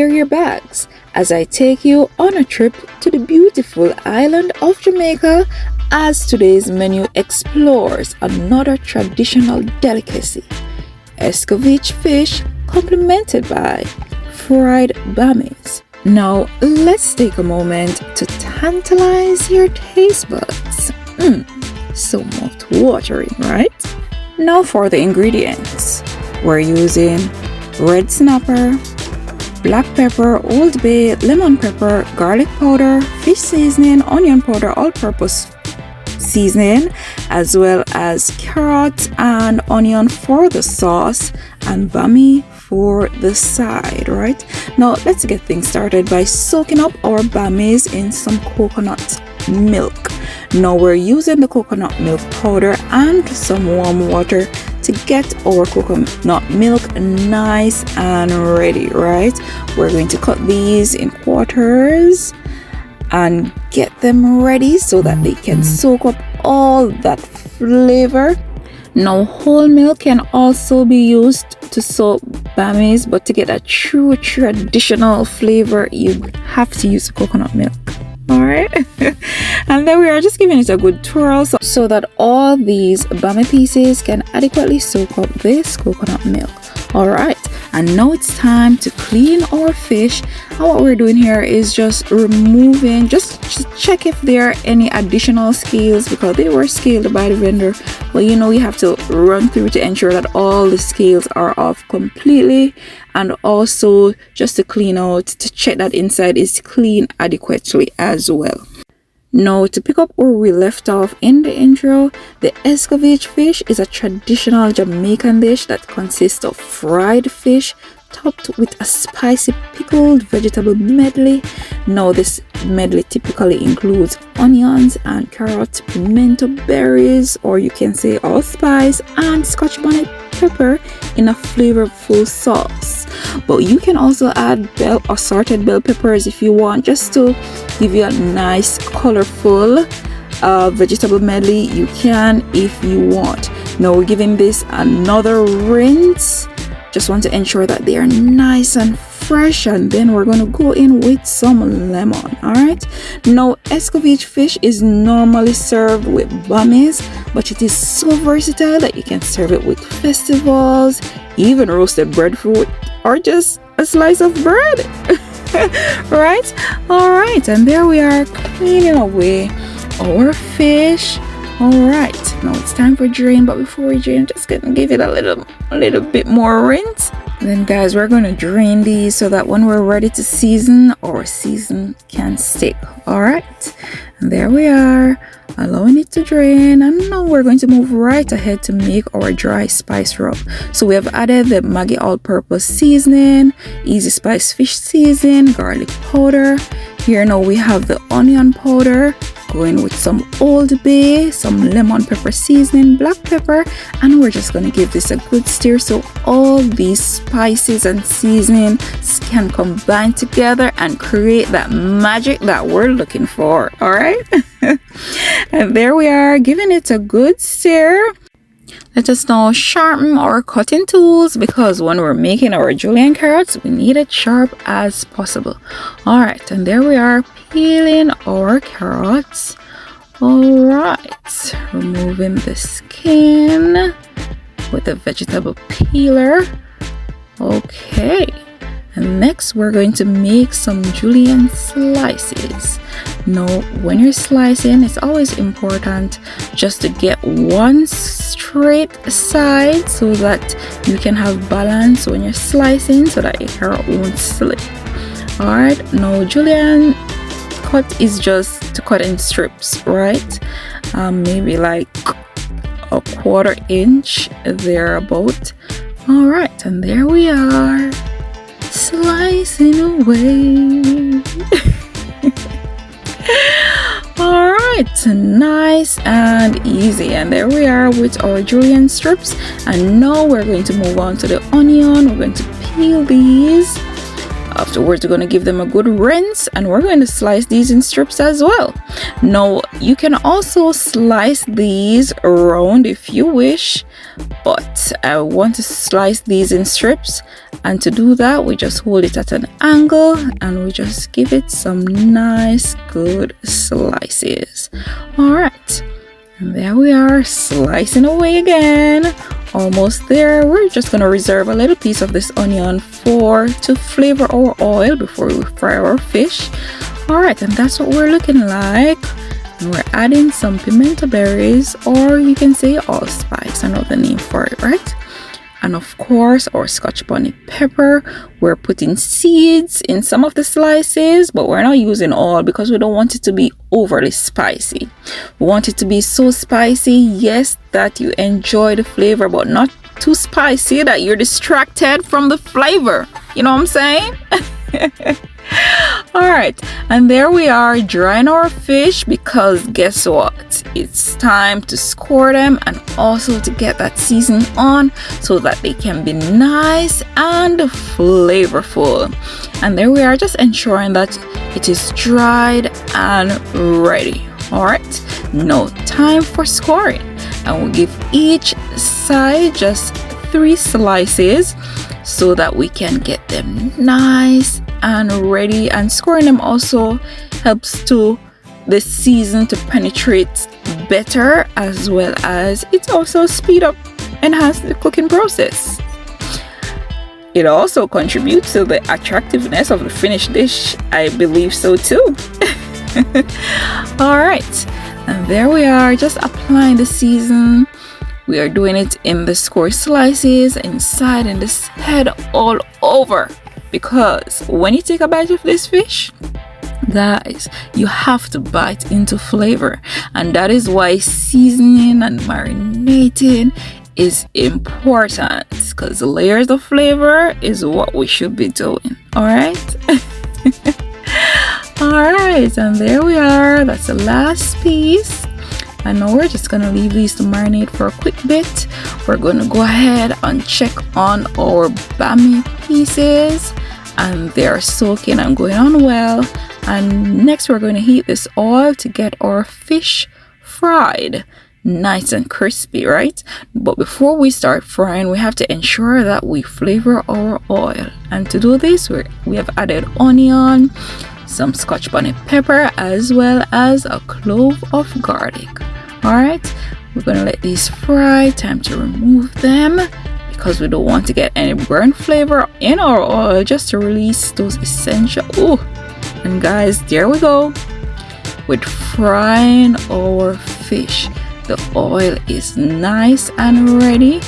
prepare your bags as I take you on a trip to the beautiful island of Jamaica as today's menu explores another traditional delicacy, Escovitch fish complemented by fried Bammies. Now let's take a moment to tantalize your taste buds. So mouth-watering, right? Now for the ingredients. We're using red snapper, black pepper, Old Bay, lemon pepper, garlic powder, fish seasoning, onion powder, all-purpose seasoning, as well as carrot and onion for the sauce and Bammy for the side. Right now, let's get things started by soaking up our Bammies in some coconut milk. Now we're using the coconut milk powder and some warm water to get our coconut milk nice and ready. Right, we're going to cut these in quarters and get them ready so that they can soak up all that flavor. Now whole milk can also be used to soak Bammies, but to get a true traditional flavor you have to use coconut milk. Alright, and then we are just giving it a good twirl so that all these Bammy pieces can adequately soak up this coconut milk. Alright, and now it's time to clean our fish. And what we're doing here is just removing, just check if there are any additional scales, because they were scaled by the vendor, but you know, you have to run through to ensure that all the scales are off completely, and also just to clean out to check that inside is clean adequately as well. Now, to pick up where we left off in the intro, the Escovitch fish is a traditional Jamaican dish that consists of fried fish topped with a spicy pickled vegetable medley. Now this medley typically includes onions and carrots, pimento berries, or you can say allspice, and scotch bonnet pepper in a flavorful sauce. But you can also add assorted bell peppers if you want, just to give you a nice colorful vegetable medley. You can if you want. Now we're giving this another rinse. Just want to ensure that they are nice and fresh, and then we're going to go in with some lemon. All right, now Escovitch fish is normally served with Bammies, but it is so versatile that you can serve it with festivals, even roasted breadfruit, or just a slice of bread. Right, all right, and there we are cleaning away our fish. All right, now it's time for drain, but before we drain, just gonna give it a little bit more rinse. Then guys, we're going to drain these so that when we're ready to season, our season can stick. All right, and there we are, allowing it to drain. And now we're going to move right ahead to make our dry spice rub. So we have added the Maggi all-purpose seasoning, easy spice fish seasoning, garlic powder. Here now we have the onion powder, going with some Old Bay, some lemon pepper seasoning, black pepper, and we're just going to give this a good stir so all these spices and seasonings can combine together and create that magic that we're looking for. All right, and there we are, giving it a good stir. Let us now sharpen our cutting tools, because when we're making our julienne carrots, we need it sharp as possible. All right, and there we are, peeling our carrots. All right, removing the skin with the vegetable peeler. Okay, and next we're going to make some julienne slices. Now when you're slicing, it's always important just to get one straight side so that you can have balance when you're slicing, so that your carrot won't slip. All right, now julienne cut is just to cut in strips, right? Maybe like a 1/4 inch thereabout. All right, and there we are, slicing away. All right, nice and easy, and there we are with our julienne strips. And now we're going to move on to the onion. We're going to peel these Afterwards, we're going to give them a good rinse, and we're going to slice these in strips as well. Now, you can also slice these around if you wish, but I want to slice these in strips, and to do that, we just hold it at an angle and we just give it some nice good slices. All right, and there we are, slicing away again. Almost there. We're just going to reserve a little piece of this onion to flavor our oil before we fry our fish. All right, and that's what we're looking like. And we're adding some pimento berries, or you can say allspice, another name for it, right? And of course, our Scotch bonnet pepper. We're putting seeds in some of the slices, but we're not using all because we don't want it to be overly spicy. We want it to be so spicy, yes, that you enjoy the flavor, but not too spicy that you're distracted from the flavor. You know what I'm saying? All right, and there we are, drying our fish, because guess what, it's time to score them and also to get that seasoning on so that they can be nice and flavorful. And there we are, just ensuring that it is dried and ready. All right, now time for scoring, and we'll give each side just 3 slices so that we can get them nice and ready. And scoring them also helps to the season to penetrate better, as well as it also speed up, enhance the cooking process. It also contributes to the attractiveness of the finished dish. I believe so too. All right, and there we are, just applying the season. We are doing it in the square slices, inside, in this head, all over, because when you take a bite of this fish, guys, you have to bite into flavor, and that is why seasoning and marinating is important, because layers of flavor is what we should be doing. All right. All right, and there we are, that's the last piece. And now we're just gonna leave these to marinate for a quick bit. We're gonna go ahead and check on our Bammy pieces, and they're soaking and going on well. And next we're going to heat this oil to get our fish fried nice and crispy, right? But before we start frying, we have to ensure that we flavor our oil, and to do this, we have added onion, some Scotch bonnet pepper, as well as a clove of garlic. All right, we're gonna let these fry. Time to remove them, because we don't want to get any burnt flavor in our oil, just to release those essential. Oh, and guys, there we go with frying our fish. The oil is nice and ready.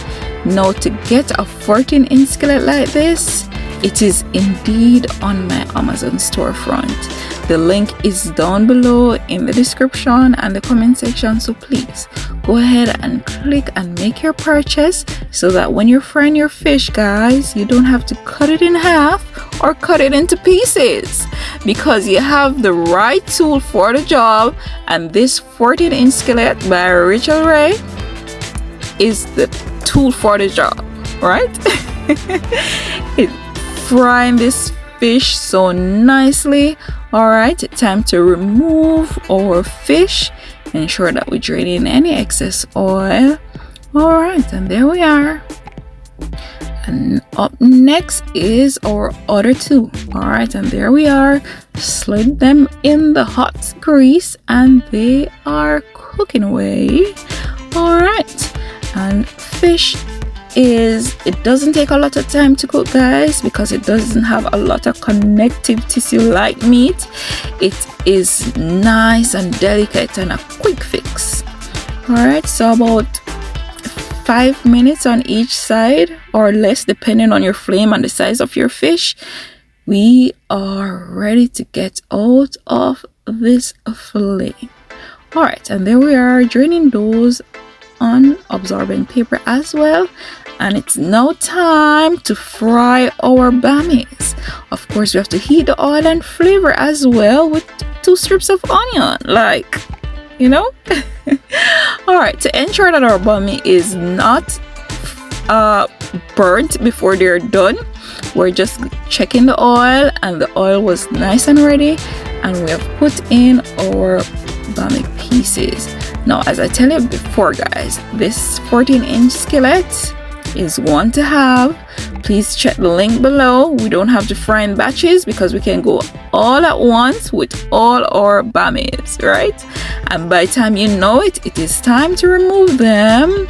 Now, to get a 14-inch skillet like this, it is indeed on my Amazon storefront. The link is down below in the description and the comment section, so please go ahead and click and make your purchase, so that when you're frying your fish, guys, you don't have to cut it in half or cut it into pieces, because you have the right tool for the job. And this 14-inch skillet by Rachel Ray is the tool for the job, right? It's frying this fish so nicely. All right, time to remove our fish. Ensure that we drain in any excess oil. All right, and there we are. And up next is our other 2. All right, and there we are. Slid them in the hot grease, and they are cooking away. All right, and fish it doesn't take a lot of time to cook, guys, because it doesn't have a lot of connective tissue like meat. It is nice and delicate and a quick fix. All right, so about 5 minutes on each side, or less, depending on your flame and the size of your fish. We are ready to get out of this flame. All right, and there we are, draining those on absorbent paper as well. And it's now time to fry our Bammies. Of course, we have to heat the oil and flavor as well with 2 strips of onion, like, you know. All right, to ensure that our Bammy is not burnt before they're done. We're just checking the oil, and the oil was nice and ready, and we have put in our bammy pieces. Now, as I tell you before, guys, this 14-inch skillet is one to have. Please check the link below. We don't have to fry in batches because we can go all at once with all our bammies, right? And by the time you know it, it is time to remove them.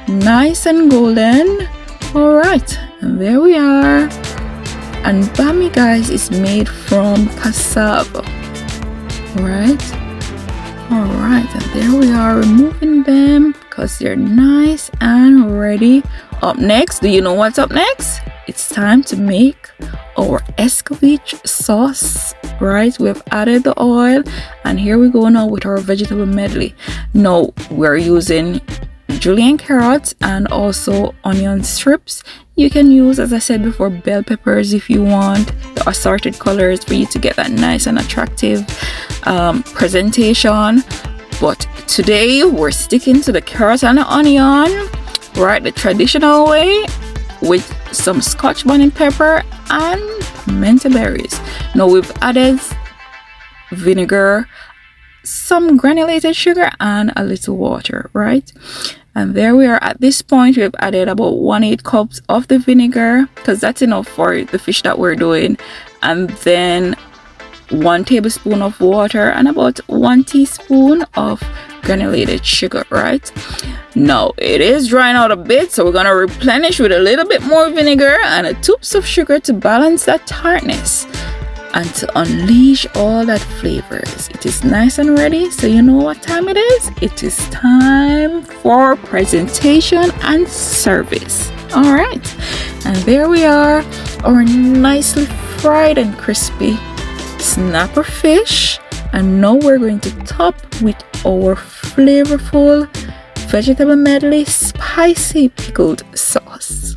Nice and golden. All right, and there we are. And bammy, guys, is made from cassava. All right, and there we are, removing them because they're nice and ready. Up next, do you know what's up next? It's time to make our Escovitch sauce, right? We have added the oil, and here we go now with our vegetable medley. Now we're using julienne carrots and also onion strips. You can use, as I said before, bell peppers if you want, the assorted colors for you to get that nice and attractive presentation. But today we're sticking to the carrot and the onion, right, the traditional way, with some scotch bonnet pepper and pimento berries. Now we've added vinegar, some granulated sugar, and a little water, right? And there we are. At this point, we've added about 1/8 cups of the vinegar because that's enough for the fish that we're doing, and then 1 tablespoon of water and about 1 teaspoon of granulated sugar, right? Now it is drying out a bit, so we're gonna replenish with a little bit more vinegar and a toops of sugar to balance that tartness and to unleash all that flavors. It is nice and ready, so you know what time it is. It is time for presentation and service. All right, and there we are, our nicely fried and crispy snapper fish. And now we're going to top with our flavorful vegetable medley spicy pickled sauce.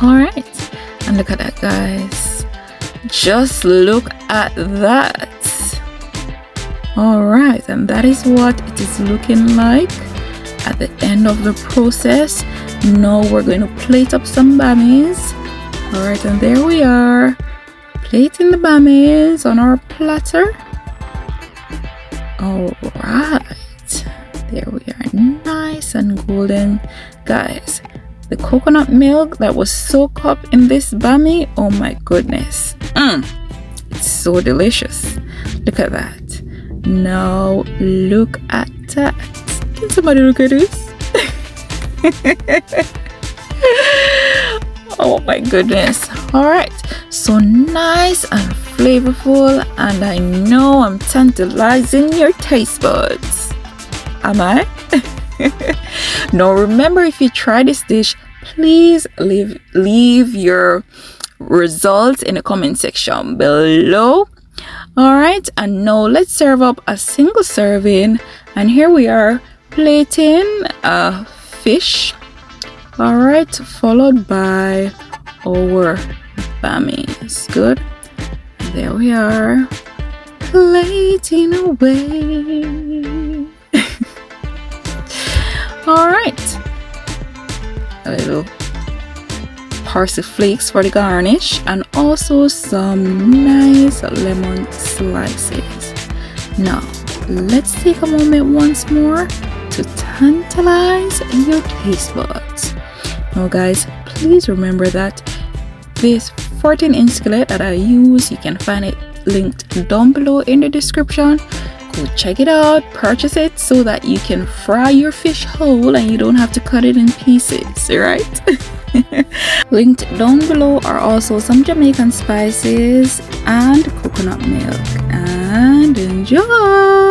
All right, and look at that, guys. Just look at that. All right, and that is what it is looking like at the end of the process. Now we're going to plate up some bammies. All right, and there we are, plating the bammies on our platter. All right, there we are, nice and golden, guys. The coconut milk that was soaked up in this bammy, oh my goodness, it's so delicious. Look at that. Now look at that. Can somebody look at this? Oh my goodness. All right, so nice and flavorful, and I know I'm tantalizing your taste buds. Am I? Now remember, if you try this dish, please leave your results in the comment section below. All right, and now let's serve up a single serving, and here we are plating a fish. All right, followed by our bammies. Good, there we are, plating away. All right, a little parsley flakes for the garnish, and also some nice lemon slices. Now let's take a moment once more to tantalize your taste buds. Now guys, please remember that this 14-inch skillet that I use, you can find it linked down below in the description. Go check it out, purchase it so that you can fry your fish whole and you don't have to cut it in pieces, right? Linked down below are also some Jamaican spices and coconut milk. And enjoy!